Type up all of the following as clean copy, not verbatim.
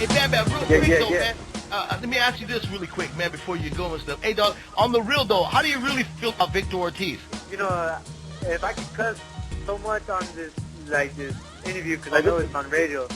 Hey, Bam Bam, real Yeah, quick yeah, though, yeah. man. Let me ask you this really quick, man, before you go and stuff. Hey, dog, on the real though, how do you really feel about Victor Ortiz? You know, if I could cuss so much on this, like this interview, because I know it's on radio.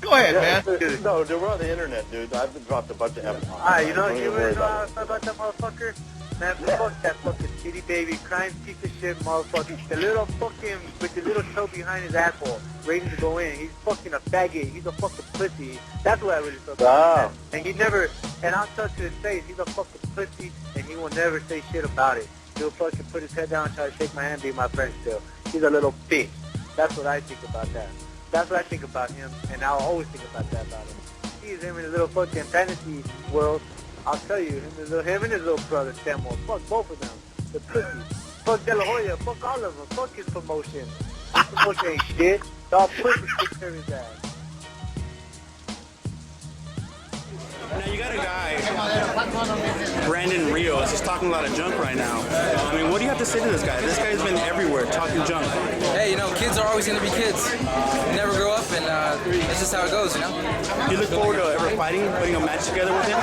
Go ahead, man. No, dude, we're on the internet, dude. I've been dropped a bunch of F-bombs. Alright, you know, Don't you even worry really know how I about feel about that motherfucker? Man, fuck that fucking kitty baby, crying piece of shit motherfucker. The little fucking, with the little toe behind his asshole, ready to go in. He's fucking a faggot. He's a fucking pussy. That's what I really feel about him. And he never, and I'll tell to his face, he's a fucking pussy, and he will never say shit about it. He'll fucking put his head down and try to shake my hand, be my friend still. He's a little bitch. That's what I think about that. That's what I think about him, and I'll always think about that about him. He's him in a little fucking fantasy world. I'll tell you, him and his little brother, Samuel. Fuck both of them. The pussies. Fuck De La Hoya. Fuck all of them. Fuck his promotion. His promotion ain't shit. Dog pussy takes care of his ass. Now you got a guy, Brandon Rios, he's talking a lot of junk right now. I mean, what do you have to say to this guy? This guy's been everywhere talking junk. Hey, you know, kids are always going to be kids. You never grow up, and that's just how it goes, you know? Do you look forward to ever fighting, putting a match together with him?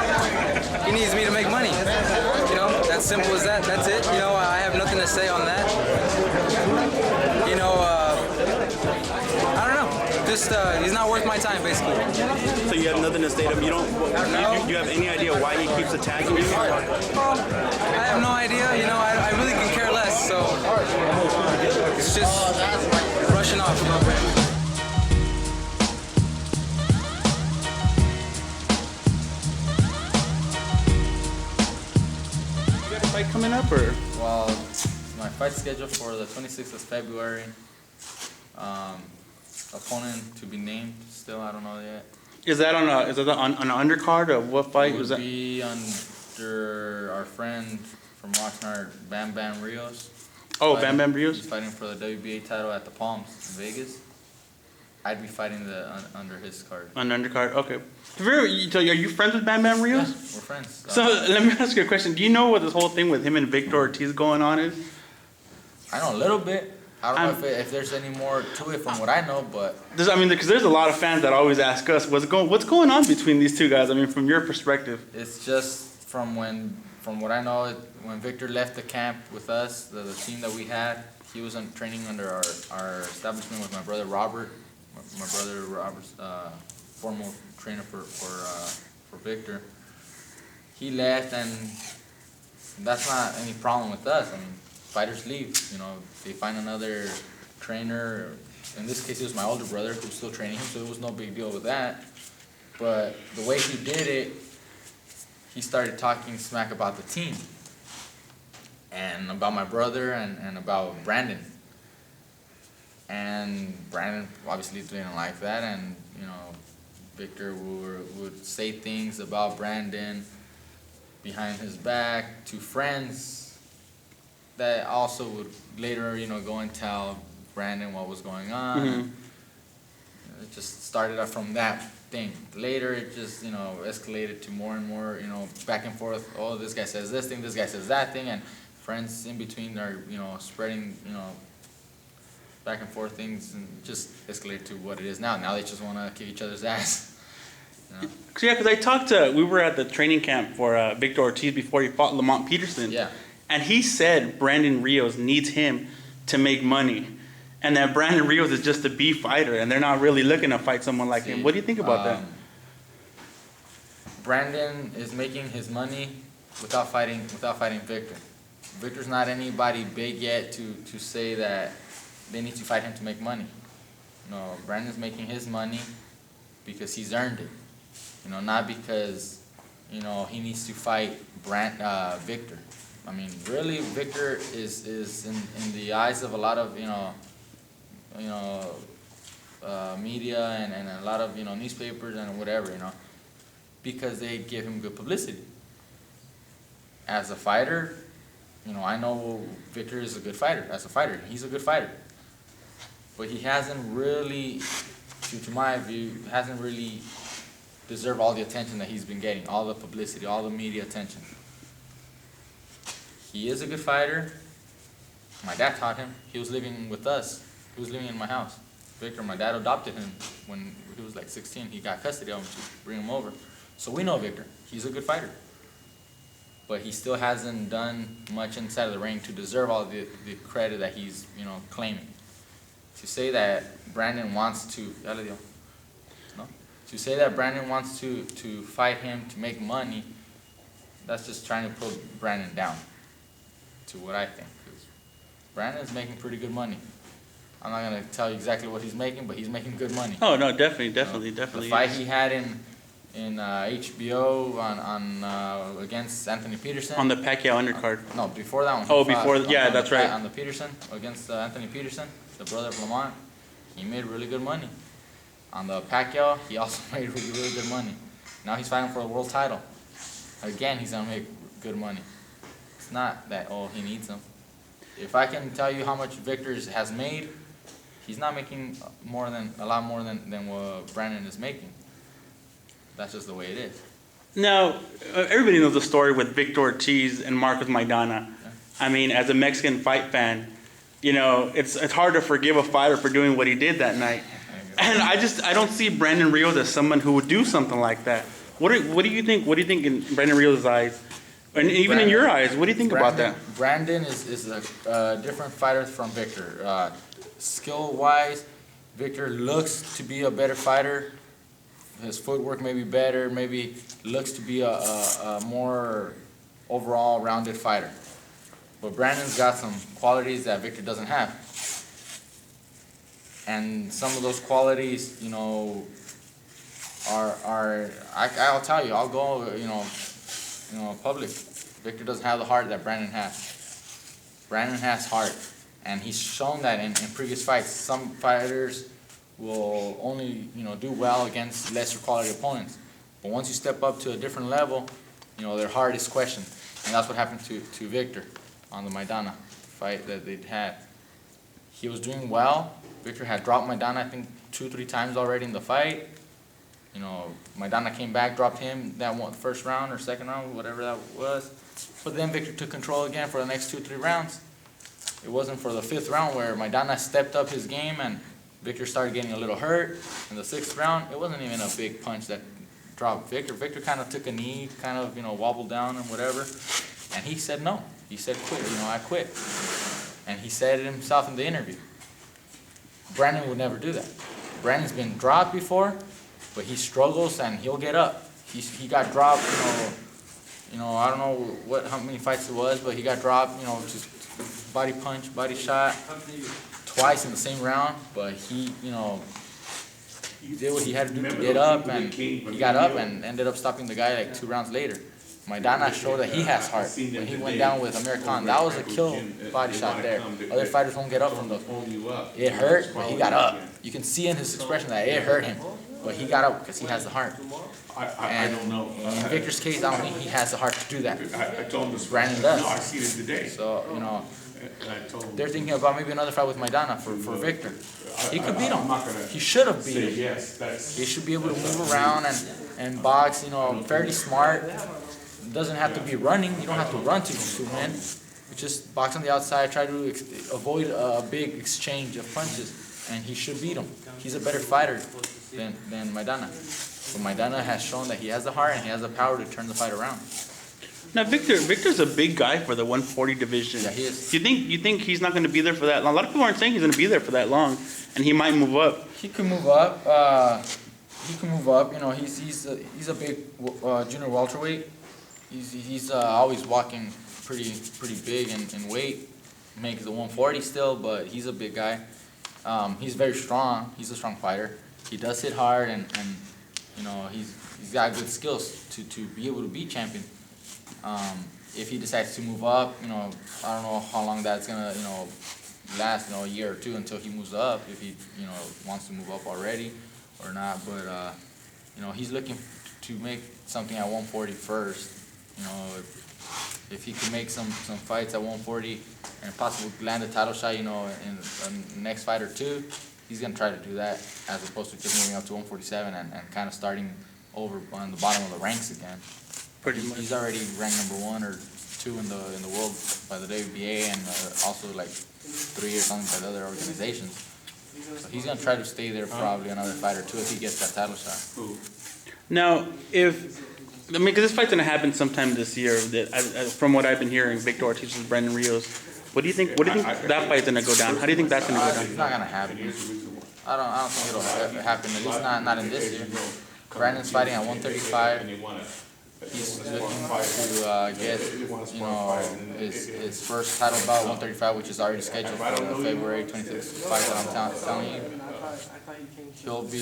He needs me to make money. You know, that's simple as that. That's it. You know, I have nothing to say on that. You know, I don't know. Just, he's not worth my time, basically. So you have nothing to say to him? You don't you have any idea why he keeps attacking you? Well, I have no idea. You know, I really can care less, so it's just brushing off. You got a fight coming up, or? Well, my fight schedule for the 26th of February. Opponent to be named still, I don't know yet. Is that on an undercard of what fight? It Was would that? be under our friend from Oxnard, Bam Bam Rios. Oh, Bam Bam Rios? He's fighting for the WBA title at the Palms in Vegas. I'd be fighting under his card. On undercard, okay. So are you friends with Bam Bam Rios? Yeah, we're friends. So let me ask you a question. Do you know what this whole thing with him and Victor Ortiz going on is? I know a little bit. I don't know if there's any more to it from what I know, but Because there's a lot of fans that always ask us, what's going on between these two guys? I mean, from your perspective. it's just from what I know, when Victor left the camp with us, the team that we had, he was training under our establishment with my brother Robert. My brother Robert's former trainer for Victor. He left, and that's not any problem with us. I mean, fighters leave, you know, they find another trainer. In this case, it was my older brother who was still training him, so it was no big deal with that. But the way he did it, he started talking smack about the team and about my brother and about Brandon. And Brandon obviously didn't like that, and you know, Victor would say things about Brandon behind his back to friends that also would later, you know, go and tell Brandon what was going on. Mm-hmm. It just started off from that thing. Later, it just, you know, escalated to more and more, you know, back and forth. Oh, this guy says this thing, this guy says that thing, and friends in between are, you know, spreading, you know, back and forth things, and just escalated to what it is now. Now they just want to kick each other's ass. You know? Yeah, because we were at the training camp for Victor Ortiz before he fought Lamont Peterson. Yeah. And he said Brandon Rios needs him to make money. And that Brandon Rios is just a B fighter, and they're not really looking to fight someone like him. What do you think about that? Brandon is making his money without fighting Victor. Victor's not anybody big yet to say that they need to fight him to make money. No, Brandon's making his money because he's earned it. You know, not because, you know, he needs to fight Victor. I mean, really, Victor is in the eyes of a lot of, media and a lot of, newspapers and whatever, because they give him good publicity. As a fighter, I know Victor is a good fighter. As a fighter, he's a good fighter. But he hasn't really, to my view, hasn't really deserved all the attention that he's been getting, all the publicity, all the media attention. He is a good fighter. My dad taught him. He was living with us. He was living in my house. Victor, my dad adopted him when he was like 16. He got custody of him to bring him over. So we know Victor. He's a good fighter. But he still hasn't done much inside of the ring to deserve all the credit that he's, claiming. To say that Brandon wants to, to say that Brandon wants to fight him to make money, that's just trying to put Brandon down, to what I think. 'Cause Brandon's making pretty good money. I'm not gonna tell you exactly what he's making, but he's making good money. Oh no, definitely. The fight he had in HBO on against Anthony Peterson. On the Pacquiao undercard. No, before that one. Oh, before, yeah, that's right. On the Peterson, against Anthony Peterson, the brother of Lamont, he made really good money. On the Pacquiao, he also made really good money. Now he's fighting for a world title. Again, he's gonna make good money. It's not that, he needs them. If I can tell you how much Victor has made, he's not making a lot more than what Brandon is making. That's just the way it is. Now, everybody knows the story with Victor Ortiz and Marcos Maidana. I mean, as a Mexican fight fan, it's hard to forgive a fighter for doing what he did that night. And I don't see Brandon Rios as someone who would do something like that. What do you think? What do you think in Brandon Rios' eyes, and even in your eyes? What do you think about that? Brandon is a different fighter from Victor. Skill-wise, Victor looks to be a better fighter. His footwork may be better. Maybe looks to be a more overall rounded fighter. But Brandon's got some qualities that Victor doesn't have. And some of those qualities, I'll tell you, I'll go, public. Victor doesn't have the heart that Brandon has. Brandon has heart, and he's shown that in previous fights. Some fighters will only, do well against lesser quality opponents. But once you step up to a different level, their heart is questioned. And that's what happened to Victor on the Maidana fight that they'd had. He was doing well. Victor had dropped Maidana, I think, 2-3 times already in the fight. Maidana came back, dropped him that first round or second round, whatever that was. But then Victor took control again for the next 2-3 rounds. It wasn't for the 5th round where Maidana stepped up his game and Victor started getting a little hurt. In the 6th round, it wasn't even a big punch that dropped Victor. Victor kind of took a knee, kind of, wobbled down and whatever. And he said no. He said quit, I quit. And he said it himself in the interview. Brandon would never do that. Brandon's been dropped before, but he struggles and he'll get up. He got dropped, I don't know how many fights it was, but he got dropped, just body punch, body shot, twice in the same round. But he did what he had to do to get up, and he got up and ended up stopping the guy like 2 rounds later. Maidana showed that he has heart. When he went down with Amir Khan, that was a kill body shot there. Other fighters won't get up from those. It hurt, but he got up. You can see in his expression that it hurt him, but he got up because he has the heart. I don't know. In Victor's case, I don't think he has the heart to do that. I told him Brandon does. No, I seen it today. So, they're thinking about maybe another fight with Maidana for Victor. He could beat him. He should have beat him. Yes, He should be able to move around and box, fairly smart. Doesn't have to be running. You don't have to run to win. You just box on the outside, try to avoid a big exchange of punches, and he should beat him. He's a better fighter than Maidana. But Maidana has shown that he has the heart and he has the power to turn the fight around. Now, Victor's a big guy for the 140 division. Yeah, he is. You think he's not going to be there for that long? A lot of people aren't saying he's going to be there for that long, and he might move up. He can move up. He's a big junior welterweight. He's always walking pretty big in weight. Makes the 140 still, but he's a big guy. He's very strong. He's a strong fighter. He does hit hard, and he's got good skills to be able to be champion. If he decides to move up, I don't know how long that's gonna last. A year or 2 until he moves up. If he wants to move up already or not, but he's looking to make something at 140 first. If he can make some fights at 140 and possibly land a title shot, in the next fight or 2, he's gonna try to do that as opposed to just moving up to 147 and kind of starting over on the bottom of the ranks again. Pretty much. He's already ranked number 1 or 2 in the world by the WBA and also like 3 or something by the other organizations. So he's gonna try to stay there probably another fight or two if he gets that title shot. Now, because this fight's gonna happen sometime this year. From what I've been hearing, Victor Ortiz versus Brandon Rios. What do you think? What do you think that fight's gonna go down? How do you think that's gonna go It's down? not gonna happen. I don't think it'll happen. At least not in this year. Brandon's fighting at 135. He's looking to get, his first title bout, 135, which is already scheduled for the February 26th fight that I'm telling you. He'll be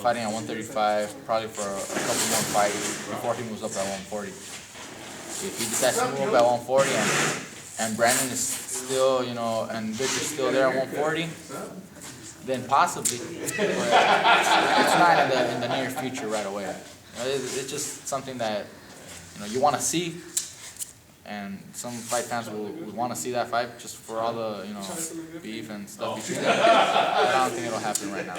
fighting at 135 probably for a couple more fights before he moves up at 140. If he decides to move up at 140 and Brandon is still, and Victor's still there at 140, then possibly. But it's not in the near future right away. It's just something that you want to see, and some fight fans will want to see that fight just for all the beef and stuff between them. But I don't think it'll happen right now.